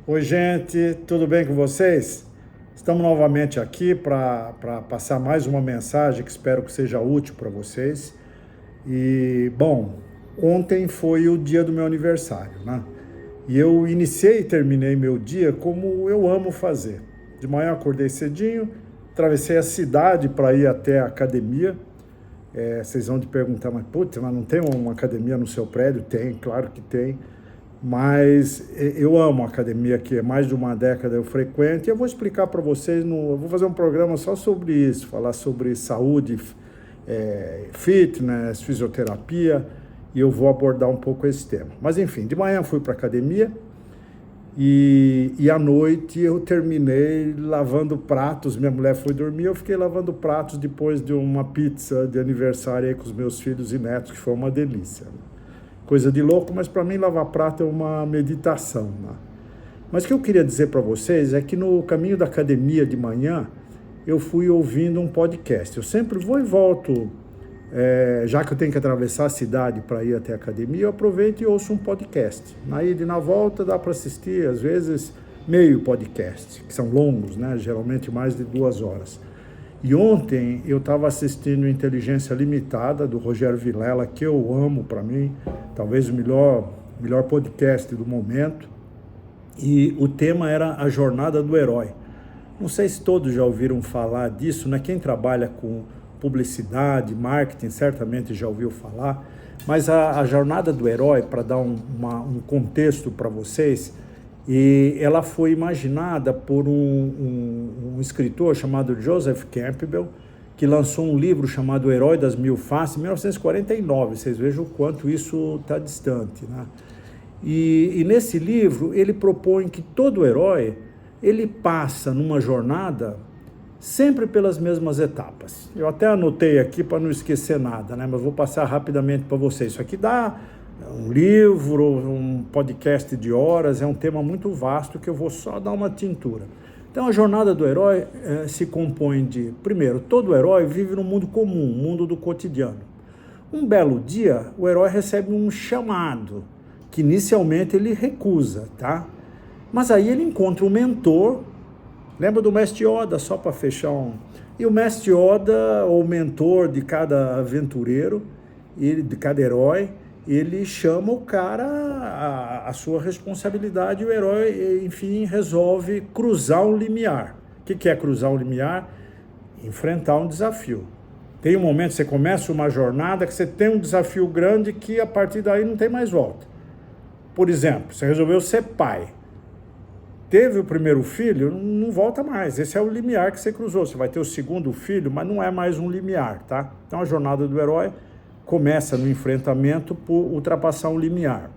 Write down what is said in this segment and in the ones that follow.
Oi, gente, tudo bem com vocês? Estamos novamente aqui para passar mais uma mensagem que espero que seja útil para vocês. Bom, ontem foi o dia do meu aniversário, né? E eu iniciei e terminei meu dia como eu amo fazer. De manhã eu acordei cedinho, atravessei a cidade para ir até a academia. Vocês vão te perguntar, mas putz, mas não tem uma academia no seu prédio? Tem, claro que tem. Mas eu amo a academia, que é mais de uma década eu frequento, e eu vou explicar para vocês, eu vou fazer um programa só sobre isso, falar sobre saúde, fitness, fisioterapia, e eu vou abordar um pouco esse tema. Mas enfim, de manhã eu fui para a academia e à noite eu terminei lavando pratos, minha mulher foi dormir, eu fiquei lavando pratos depois de uma pizza de aniversário aí com os meus filhos e netos, que foi uma delícia. Coisa de louco, mas para mim lavar prato é uma meditação, né? Mas o que eu queria dizer para vocês é que no caminho da academia de manhã, eu fui ouvindo um podcast. Eu sempre vou e volto, já que eu tenho que atravessar a cidade para ir até a academia, eu aproveito e ouço um podcast. Na ida e na volta dá para assistir, às vezes, meio podcast, que são longos, né? Geralmente mais de 2 horas. E ontem eu estava assistindo Inteligência Limitada, do Rogério Vilela, que eu amo, para mim, talvez o melhor podcast do momento. E o tema era a jornada do herói. Não sei se todos já ouviram falar disso, né? Quem trabalha com publicidade, marketing, certamente já ouviu falar. Mas a jornada do herói, para dar um contexto para vocês, e ela foi imaginada por um escritor chamado Joseph Campbell, que lançou um livro chamado O Herói das Mil Faces, em 1949. Vocês vejam o quanto isso está distante, né? E nesse livro ele propõe que todo herói ele passa numa jornada sempre pelas mesmas etapas. Eu até anotei aqui para não esquecer nada, né? Mas vou passar rapidamente para vocês. Isso aqui dá um livro, um podcast de horas, é um tema muito vasto que eu vou só dar uma tintura. Então a jornada do herói se compõe de, primeiro, todo herói vive num mundo comum, um mundo do cotidiano. Um belo dia, o herói recebe um chamado, que inicialmente ele recusa, tá? Mas aí ele encontra um mentor. Lembra do Mestre Yoda, só para fechar um... E o Mestre Yoda, ou mentor de cada aventureiro, de cada herói, ele chama o cara a sua responsabilidade, e o herói, enfim, resolve cruzar um limiar. O que é cruzar um limiar? Enfrentar um desafio. Tem um momento que você começa uma jornada que você tem um desafio grande que a partir daí não tem mais volta. Por exemplo, você resolveu ser pai. Teve o primeiro filho, não volta mais. Esse é o limiar que você cruzou. Você vai ter o segundo filho, mas não é mais um limiar, tá? Então a jornada do herói começa no enfrentamento por ultrapassar um limiar.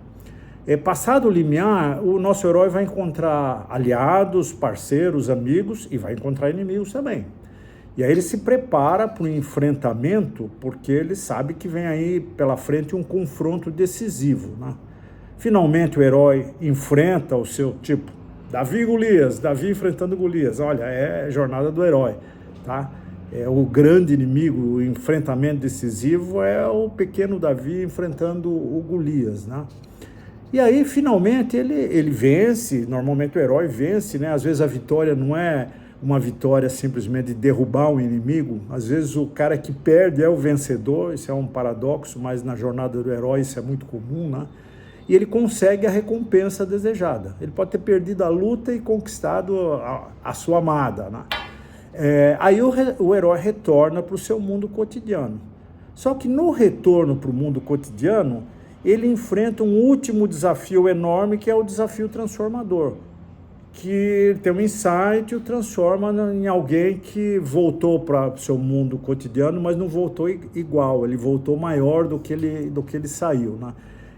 Passado o limiar, o nosso herói vai encontrar aliados, parceiros, amigos e vai encontrar inimigos também. E aí ele se prepara para o enfrentamento, porque ele sabe que vem aí pela frente um confronto decisivo, né? Finalmente o herói enfrenta o seu tipo, Davi e Golias, Davi enfrentando Golias. Olha, é a jornada do herói, tá? O grande inimigo, o enfrentamento decisivo é o pequeno Davi enfrentando o Golias, né? E aí, finalmente, ele vence. Normalmente o herói vence, né? Às vezes a vitória não é uma vitória simplesmente de derrubar um inimigo. Às vezes o cara que perde é o vencedor. Isso é um paradoxo, mas na jornada do herói isso é muito comum, né? E ele consegue a recompensa desejada. Ele pode ter perdido a luta e conquistado a sua amada, né? Aí o herói retorna para o seu mundo cotidiano. Só que no retorno para o mundo cotidiano, ele enfrenta um último desafio enorme, que é o desafio transformador, que ele tem um insight e o transforma em alguém que voltou para o seu mundo cotidiano, mas não voltou igual, ele voltou maior do que ele saiu, né?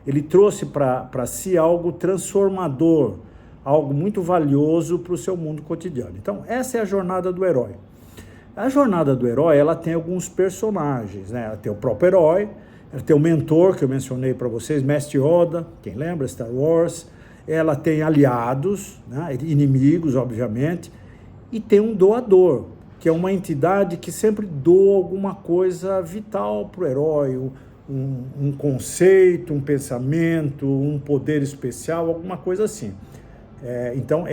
Ele trouxe para si algo transformador, algo muito valioso para o seu mundo cotidiano. Então, essa é a jornada do herói. A jornada do herói, ela tem alguns personagens, né? Ela tem o próprio herói, ela tem o mentor, que eu mencionei para vocês, Mestre Yoda, quem lembra, Star Wars. Ela tem aliados, né? Inimigos, obviamente, e tem um doador, que é uma entidade que sempre doa alguma coisa vital para o herói, um conceito, um pensamento, um poder especial, alguma coisa assim. Então,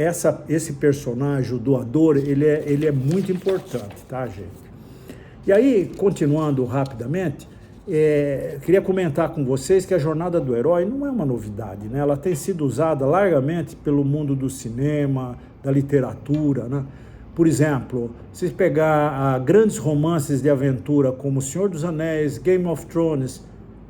esse personagem, o doador, ele é muito importante, tá, gente? E aí, continuando rapidamente, queria comentar com vocês que a jornada do herói não é uma novidade, né? Ela tem sido usada largamente pelo mundo do cinema, da literatura, né? Por exemplo, se pegar grandes romances de aventura como O Senhor dos Anéis, Game of Thrones,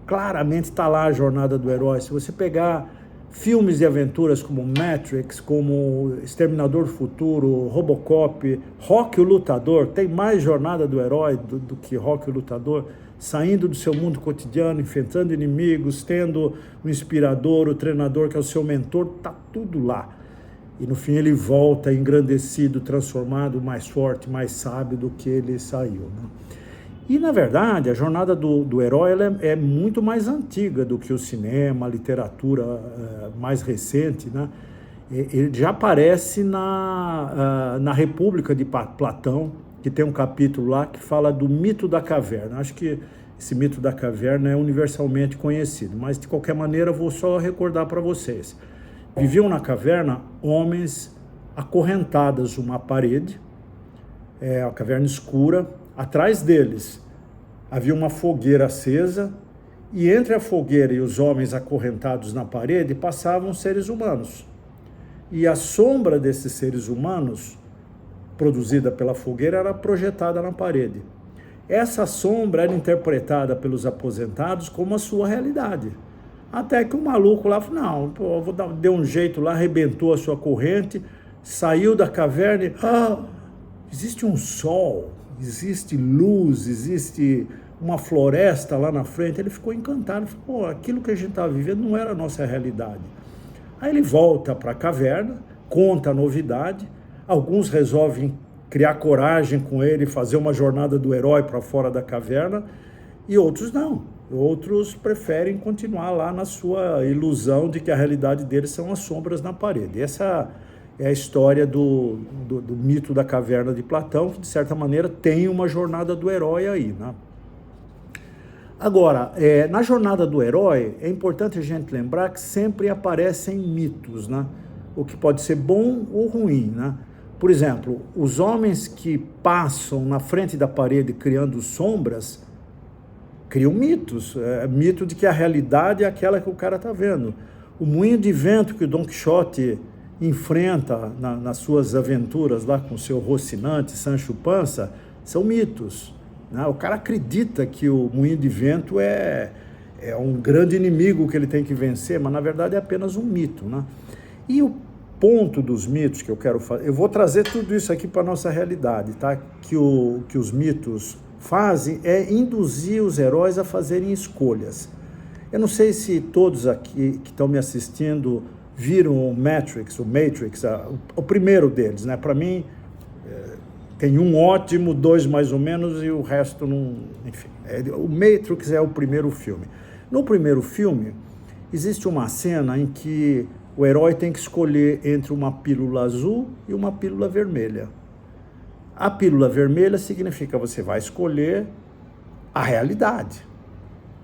claramente está lá a jornada do herói. Se você pegar filmes de aventuras como Matrix, como Exterminador do Futuro, Robocop, Rocky o Lutador, tem mais jornada do herói do que Rocky o Lutador, saindo do seu mundo cotidiano, enfrentando inimigos, tendo o inspirador, o treinador que é o seu mentor, está tudo lá. E no fim ele volta engrandecido, transformado, mais forte, mais sábio do que ele saiu, né? E, na verdade, a jornada do herói ela é muito mais antiga do que o cinema, a literatura mais recente, né? Ele já aparece na República de Platão, que tem um capítulo lá que fala do mito da caverna. Acho que esse mito da caverna é universalmente conhecido, mas, de qualquer maneira, vou só recordar para vocês. Viviam na caverna homens acorrentados a uma parede, a caverna escura. Atrás deles havia uma fogueira acesa e entre a fogueira e os homens acorrentados na parede passavam seres humanos. E a sombra desses seres humanos, produzida pela fogueira, era projetada na parede. Essa sombra era interpretada pelos aposentados como a sua realidade. Até que o maluco lá falou, não, pô, deu um jeito lá, arrebentou a sua corrente, saiu da caverna e... existe um sol, existe luz, existe uma floresta lá na frente. Ele ficou encantado, falou, pô, aquilo que a gente estava vivendo não era a nossa realidade. Aí ele volta para a caverna, conta a novidade, alguns resolvem criar coragem com ele, fazer uma jornada do herói para fora da caverna, e outros não. Outros preferem continuar lá na sua ilusão de que a realidade deles são as sombras na parede. Essa é a história do mito da caverna de Platão, que de certa maneira tem uma jornada do herói aí, né? Agora, na jornada do herói, é importante a gente lembrar que sempre aparecem mitos, né? O que pode ser bom ou ruim, né? Por exemplo, os homens que passam na frente da parede criando sombras, criam mitos, mito de que a realidade é aquela que o cara está vendo. O moinho de vento que o Dom Quixote enfrenta nas suas aventuras lá com o seu Rocinante, Sancho Panza, são mitos, né? O cara acredita que o moinho de vento é um grande inimigo que ele tem que vencer, mas na verdade é apenas um mito, né? E o ponto dos mitos que eu quero fazer, eu vou trazer tudo isso aqui para a nossa realidade, tá? Que os mitos fazem é induzir os heróis a fazerem escolhas. Eu não sei se todos aqui que estão me assistindo viram o Matrix, o primeiro deles, né? Para mim, tem um ótimo, dois mais ou menos, e o resto não... Enfim, o Matrix é o primeiro filme. No primeiro filme, existe uma cena em que o herói tem que escolher entre uma pílula azul e uma pílula vermelha. A pílula vermelha significa que você vai escolher a realidade.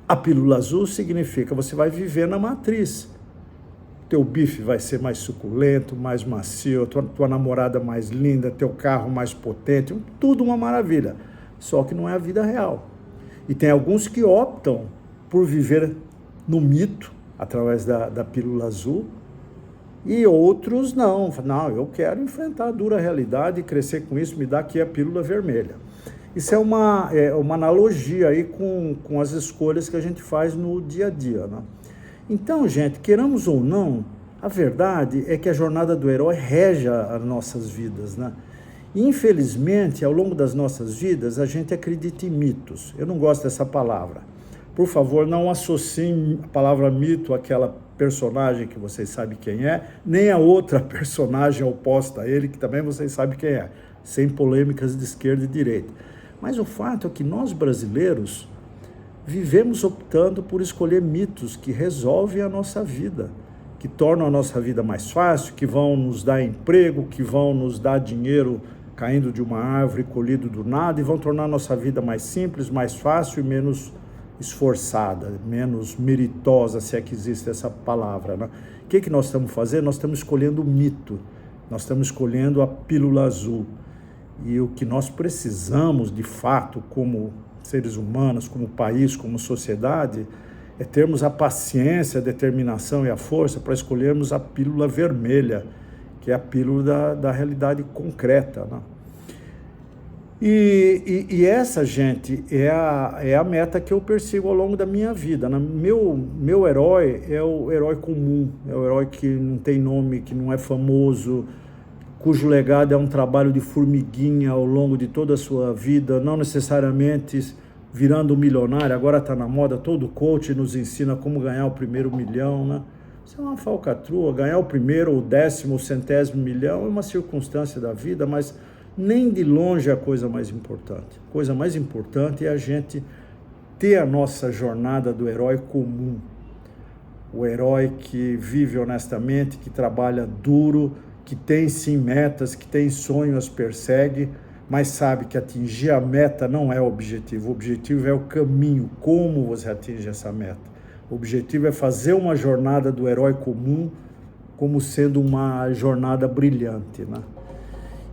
A pílula azul significa que você vai viver na matriz. Teu bife vai ser mais suculento, mais macio, tua namorada mais linda, teu carro mais potente, tudo uma maravilha. Só que não é a vida real. E tem alguns que optam por viver no mito, através da pílula azul, e outros não. Não, eu quero enfrentar a dura realidade e crescer com isso, me dá aqui a pílula vermelha. Isso é uma analogia aí com as escolhas que a gente faz no dia a dia, né? Então, gente, queiramos ou não, a verdade é que a jornada do herói rege as nossas vidas, né? E, infelizmente, ao longo das nossas vidas, a gente acredita em mitos. Eu não gosto dessa palavra. Por favor, não associem a palavra mito àquela personagem que vocês sabem quem é, nem a outra personagem oposta a ele, que também vocês sabem quem é, sem polêmicas de esquerda e direita. Mas o fato é que nós, brasileiros, vivemos optando por escolher mitos que resolvem a nossa vida, que tornam a nossa vida mais fácil, que vão nos dar emprego, que vão nos dar dinheiro caindo de uma árvore, colhido do nada, e vão tornar a nossa vida mais simples, mais fácil e menos esforçada, menos meritosa, se é que existe essa palavra, né? que nós estamos fazendo? Nós estamos escolhendo o mito, nós estamos escolhendo a pílula azul. E o que nós precisamos, de fato, como seres humanos, como país, como sociedade, é termos a paciência, a determinação e a força para escolhermos a pílula vermelha, que é a pílula da realidade concreta, né? E essa, gente, é a meta que eu persigo ao longo da minha vida, né? Meu herói é o herói comum, é o herói que não tem nome, que não é famoso, cujo legado é um trabalho de formiguinha ao longo de toda a sua vida, não necessariamente virando um milionário. Agora está na moda, todo coach nos ensina como ganhar o primeiro milhão, né? Isso é uma falcatrua. Ganhar o primeiro, o 10º, o 100º milhão é uma circunstância da vida, mas nem de longe é a coisa mais importante. A coisa mais importante é a gente ter a nossa jornada do herói comum. O herói que vive honestamente, que trabalha duro, que tem sim metas, que tem sonhos, persegue, mas sabe que atingir a meta não é o objetivo. O objetivo é o caminho, como você atinge essa meta. O objetivo é fazer uma jornada do herói comum como sendo uma jornada brilhante, né?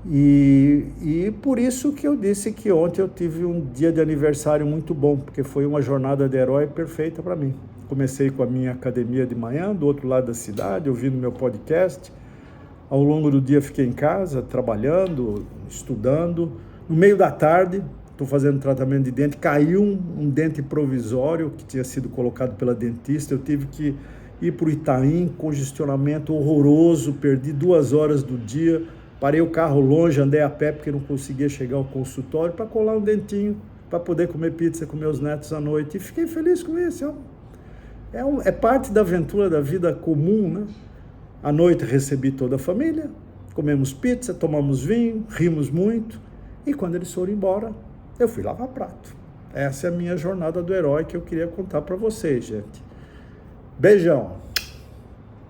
E por isso que eu disse que ontem eu tive um dia de aniversário muito bom, porque foi uma jornada de herói perfeita para mim. Comecei com a minha academia de manhã, do outro lado da cidade, ouvindo meu podcast. Ao longo do dia fiquei em casa, trabalhando, estudando. No meio da tarde, estou fazendo tratamento de dente, caiu um dente provisório que tinha sido colocado pela dentista. Eu tive que ir para o Itaim, congestionamento horroroso, perdi 2 horas do dia. Parei o carro longe, andei a pé porque não conseguia chegar ao consultório para colar um dentinho, para poder comer pizza com meus netos à noite. E fiquei feliz com isso. É parte da aventura da vida comum, né? À noite recebi toda a família, comemos pizza, tomamos vinho, rimos muito. E quando eles foram embora, eu fui lavar prato. Essa é a minha jornada do herói que eu queria contar para vocês, gente. Beijão!